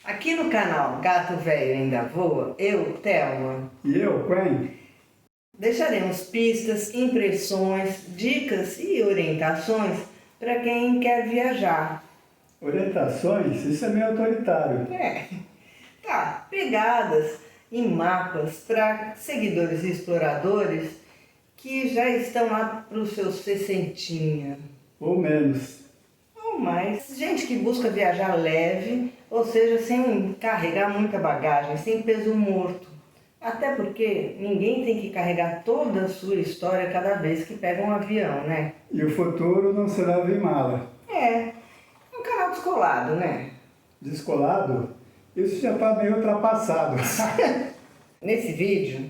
Aqui no canal Gato Velho Ainda Voa, eu, Thelma, E eu, Quen? deixaremos pistas, impressões, dicas e orientações para quem quer viajar. Orientações? Isso é meio autoritário. Tá, pegadas e mapas para seguidores e exploradores que já estão lá para os seus 60. Ou menos. Ou mais, gente que busca viajar leve, ou seja, sem carregar muita bagagem, sem peso morto. Até porque ninguém tem que carregar toda a sua história cada vez que pega um avião, né? E o futuro não se leva em mala. É um canal descolado, né? Descolado? Isso já está meio ultrapassado. Nesse vídeo,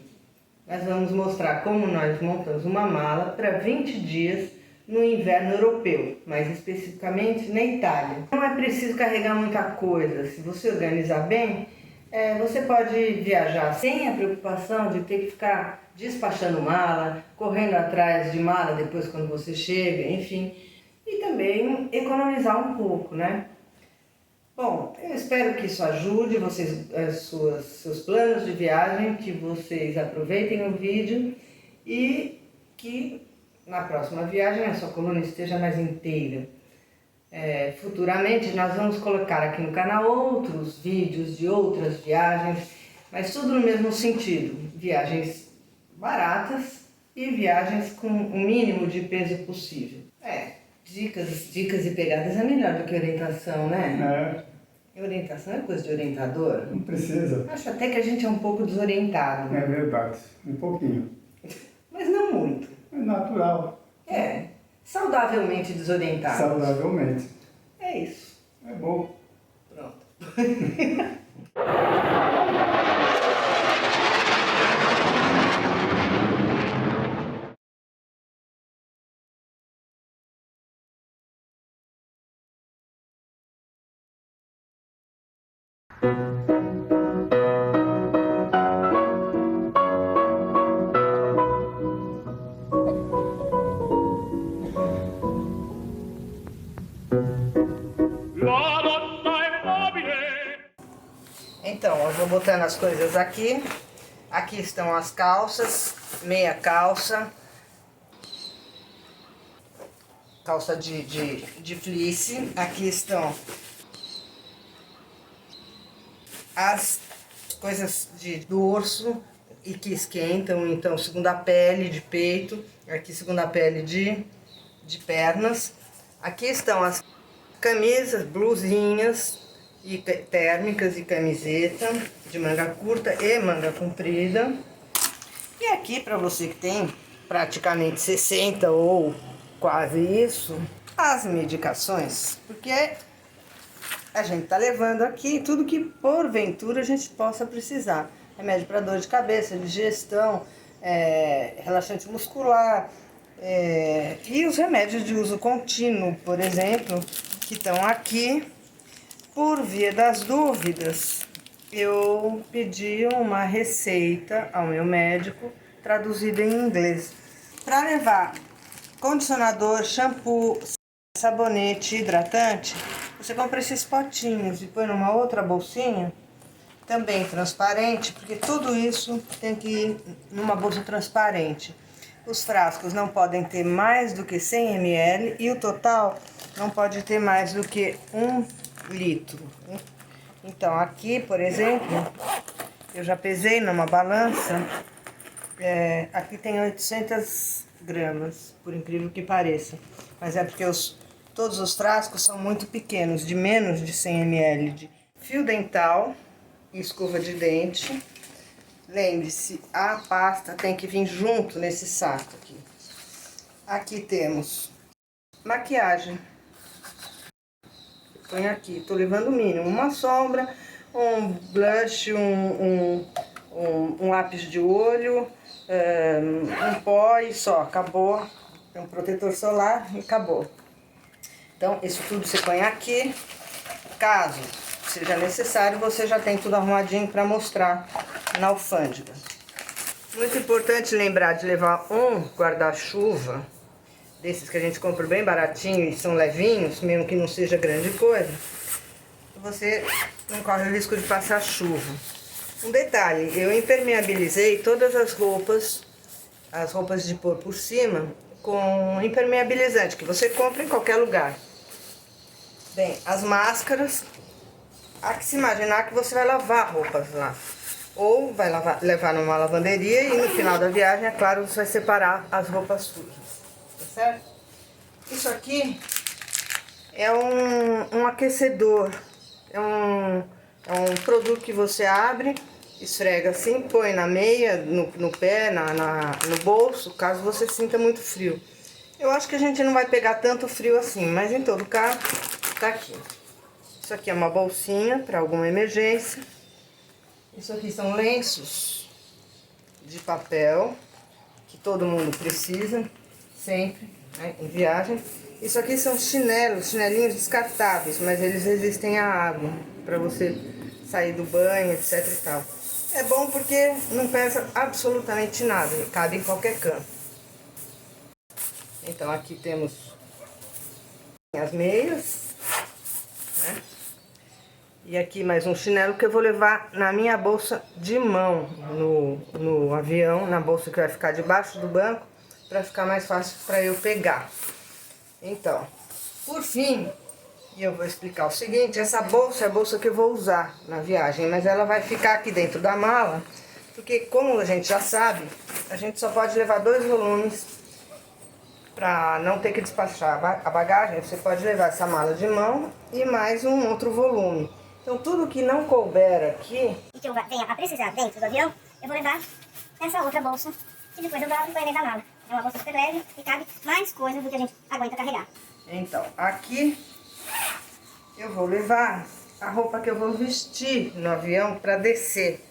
nós vamos mostrar como nós montamos uma mala para 20 dias no inverno europeu, mais especificamente na Itália. Não é preciso carregar muita coisa. Se você organizar bem, você pode viajar sem a preocupação de ter que ficar despachando mala, correndo atrás de mala depois quando você chega, enfim. E também economizar um pouco, né? Bom, eu espero que isso ajude vocês, seus planos de viagem, que vocês aproveitem o vídeo e que na próxima viagem a sua coluna esteja mais inteira. Futuramente nós vamos colocar aqui no canal outros vídeos de outras viagens, mas tudo no mesmo sentido, viagens baratas e viagens com o mínimo de peso possível. Dicas e pegadas é melhor do que orientação, né? Orientação é coisa de orientador? Não precisa. Acho até que a gente é um pouco desorientado. É verdade. Um pouquinho. Mas não muito. É natural. Saudavelmente desorientado. Saudavelmente. É isso. É bom. Pronto. Então, eu vou botando as coisas aqui. Aqui estão as calças, meia calça, calça de fleece. Aqui estão as coisas de dorso e que esquentam, então segunda pele de peito, aqui segunda pele de pernas. Aqui estão as camisas, blusinhas e térmicas e camiseta de manga curta e manga comprida. E aqui para você que tem praticamente 60 ou quase isso, as medicações, porque a gente tá levando aqui tudo que porventura a gente possa precisar. Remédio para dor de cabeça, digestão, relaxante muscular, e os remédios de uso contínuo, por exemplo, que estão aqui. Por via das dúvidas, eu pedi uma receita ao meu médico, traduzida em inglês, para levar condicionador, shampoo, sabonete, hidratante. Você compra esses potinhos e põe numa outra bolsinha, também transparente, porque tudo isso tem que ir numa bolsa transparente. Os frascos não podem ter mais do que 100 ml e o total não pode ter mais do que 1 litro. Então aqui, por exemplo, eu já pesei numa balança, aqui tem 800 gramas, por incrível que pareça. Mas é porque todos os frascos são muito pequenos, de menos de 100 ml. De fio dental e escova de dente. Lembre-se, a pasta tem que vir junto nesse saco aqui. Aqui temos maquiagem. Põe aqui, tô levando o mínimo, uma sombra, um blush, um lápis de olho, um pó e só, acabou. Um protetor solar e acabou. Então, isso tudo você põe aqui. Caso seja necessário, você já tem tudo arrumadinho para mostrar na alfândega. Muito importante lembrar de levar um guarda-chuva, desses que a gente compra bem baratinho e são levinhos, mesmo que não seja grande coisa. Você não corre o risco de passar chuva. Um detalhe, eu impermeabilizei todas as roupas de pôr por cima, com impermeabilizante, que você compra em qualquer lugar. Bem, as máscaras, há que se imaginar que você vai lavar roupas lá. Ou vai levar numa lavanderia e no final da viagem, é claro, você vai separar as roupas sujas. Tá certo? Isso aqui é um aquecedor. É um produto que você abre, esfrega assim, põe na meia, no pé, no bolso, caso você sinta muito frio. Eu acho que a gente não vai pegar tanto frio assim, mas em todo caso, tá aqui. Isso aqui é uma bolsinha para alguma emergência. Isso aqui são lenços de papel, que todo mundo precisa, sempre, né, em viagem. Isso aqui são chinelinhos descartáveis, mas eles resistem à água, para você sair do banho, etc e tal. É bom porque não pesa absolutamente nada, cabe em qualquer canto. Então aqui temos as meias, né? E aqui mais um chinelo que eu vou levar na minha bolsa de mão no avião, na bolsa que vai ficar debaixo do banco, para ficar mais fácil para eu pegar. Então, por fim, eu vou explicar o seguinte: essa bolsa é a bolsa que eu vou usar na viagem, mas ela vai ficar aqui dentro da mala, porque como a gente já sabe, a gente só pode levar 2 volumes para não ter que despachar a bagagem. Você pode levar essa mala de mão e mais um outro volume. Então tudo que não couber aqui e que eu venha a precisar dentro do avião, eu vou levar essa outra bolsa, que depois eu dobro e põe dentro da mala. É uma bolsa super leve e cabe mais coisas do que a gente aguenta carregar. Então, aqui eu vou levar a roupa que eu vou vestir no avião para descer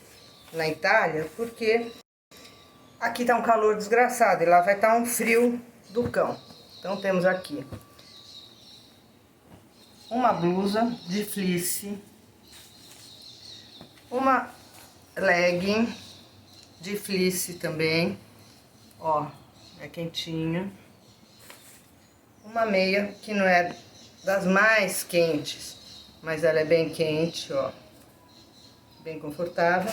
na Itália, porque aqui tá um calor desgraçado e lá vai estar um frio do cão. Então temos aqui uma blusa de fleece, uma legging de fleece também, ó, é quentinha. Uma meia que não é das mais quentes, mas ela é bem quente, ó, bem confortável.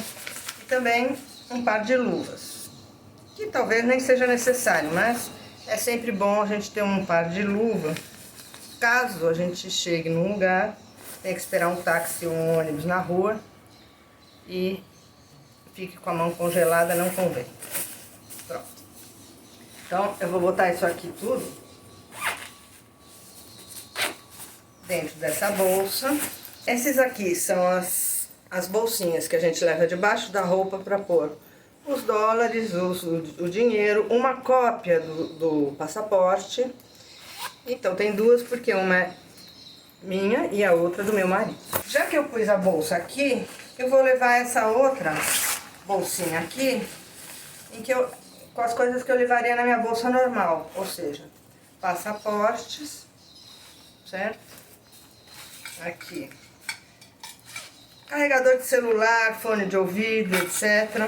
E também um par de luvas, que talvez nem seja necessário, mas é sempre bom a gente ter um par de luva, caso a gente chegue num lugar, tem que esperar um táxi ou um ônibus na rua e fique com a mão congelada, não convém. Pronto. Então eu vou botar isso aqui tudo dentro dessa bolsa. Esses aqui são as bolsinhas que a gente leva debaixo da roupa para pôr os dólares, o dinheiro, uma cópia do passaporte. Então tem duas, porque uma é minha e a outra do meu marido. Já que eu pus a bolsa aqui, eu vou levar essa outra bolsinha aqui, com as coisas que eu levaria na minha bolsa normal, ou seja, passaportes, certo? Aqui, carregador de celular, fone de ouvido, etc.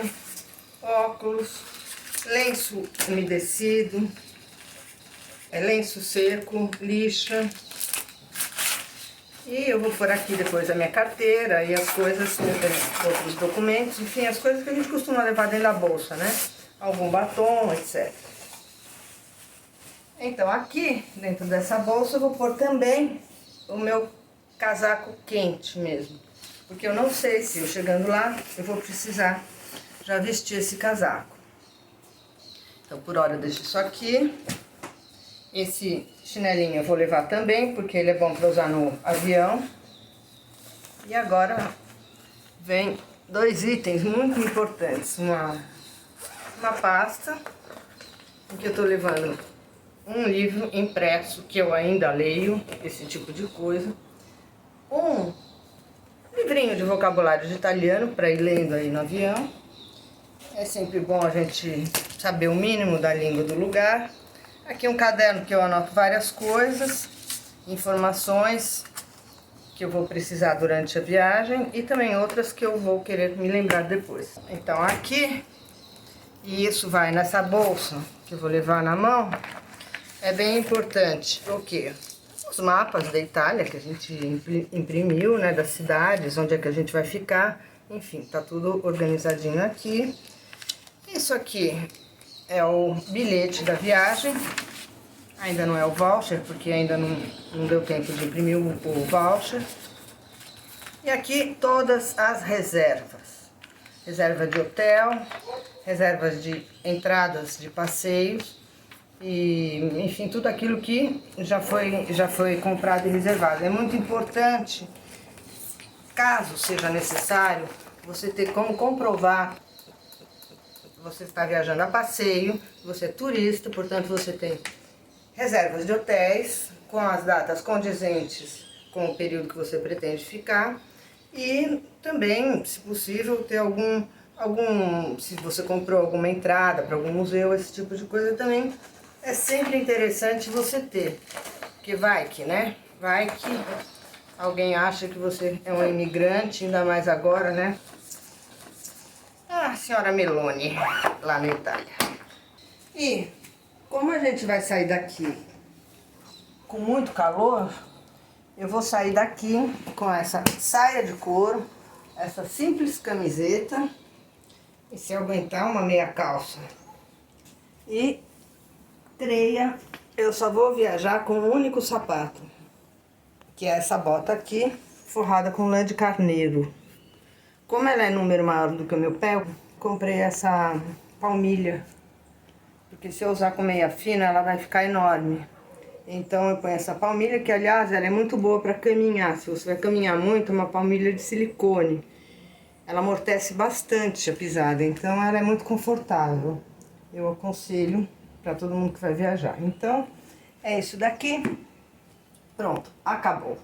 Óculos, lenço umedecido, lenço seco, lixa. E eu vou pôr aqui depois a minha carteira e as coisas, outros documentos, enfim, as coisas que a gente costuma levar dentro da bolsa, né? Algum batom, etc. Então aqui, dentro dessa bolsa, eu vou pôr também o meu casaco quente mesmo. Porque eu não sei se eu chegando lá, eu vou precisar já vestir esse casaco. Então por hora eu deixo isso aqui. Esse chinelinho eu vou levar também, porque ele é bom para usar no avião. E agora vem 2 itens muito importantes. Uma pasta, porque eu tô levando um livro impresso, que eu ainda leio, esse tipo de coisa. Um livrinho de vocabulário de italiano, para ir lendo aí no avião. É sempre bom a gente saber o mínimo da língua do lugar. Aqui um caderno que eu anoto várias coisas, informações que eu vou precisar durante a viagem e também outras que eu vou querer me lembrar depois. Então aqui, e isso vai nessa bolsa que eu vou levar na mão, é bem importante o quê? os mapas da Itália que a gente imprimiu, né, das cidades, onde é que a gente vai ficar. Enfim, tá tudo organizadinho aqui. Isso aqui é o bilhete da viagem. Ainda não é o voucher, porque ainda não deu tempo de imprimir o voucher. E aqui todas as reservas. Reserva de hotel, reservas de entradas de passeios. E, enfim, tudo aquilo que já foi comprado e reservado. É muito importante, caso seja necessário, você ter como comprovar que você está viajando a passeio, você é turista, portanto você tem reservas de hotéis com as datas condizentes com o período que você pretende ficar e também, se possível, ter se você comprou alguma entrada para algum museu, esse tipo de coisa também é sempre interessante você ter, porque vai que, né? Vai que alguém acha que você é um imigrante, ainda mais agora, né? Ah, senhora Meloni, lá na Itália. E como a gente vai sair daqui com muito calor, eu vou sair daqui com essa saia de couro, essa simples camiseta e, se aguentar, uma meia calça. E treia, eu só vou viajar com um único sapato, que é essa bota aqui, forrada com lã de carneiro. Como ela é número maior do que o meu pé, comprei essa palmilha, porque se eu usar com meia fina, ela vai ficar enorme. Então eu ponho essa palmilha, que aliás, ela é muito boa para caminhar. Se você vai caminhar muito, é uma palmilha de silicone. Ela amortece bastante a pisada, então ela é muito confortável. Eu aconselho para todo mundo que vai viajar. Então, é isso daqui. Pronto, acabou.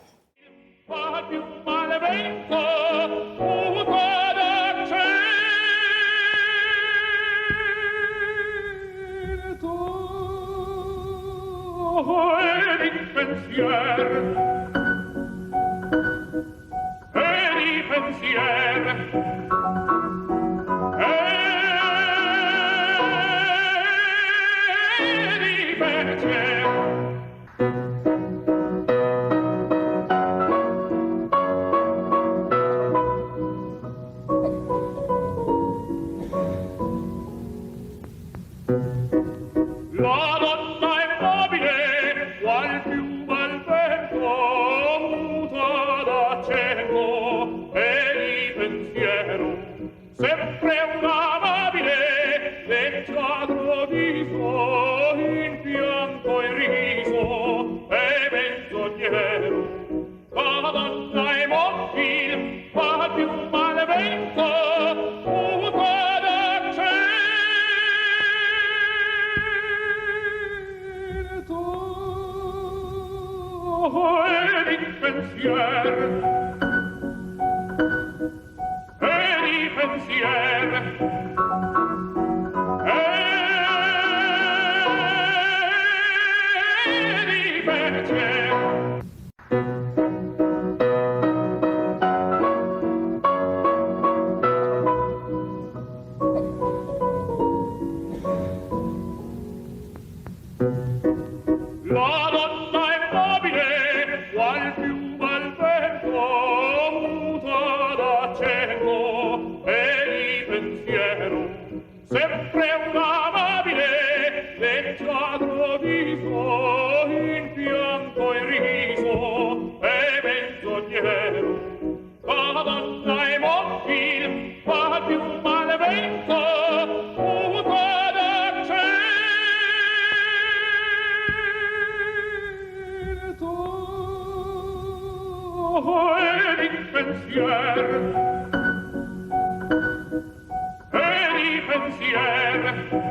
pensier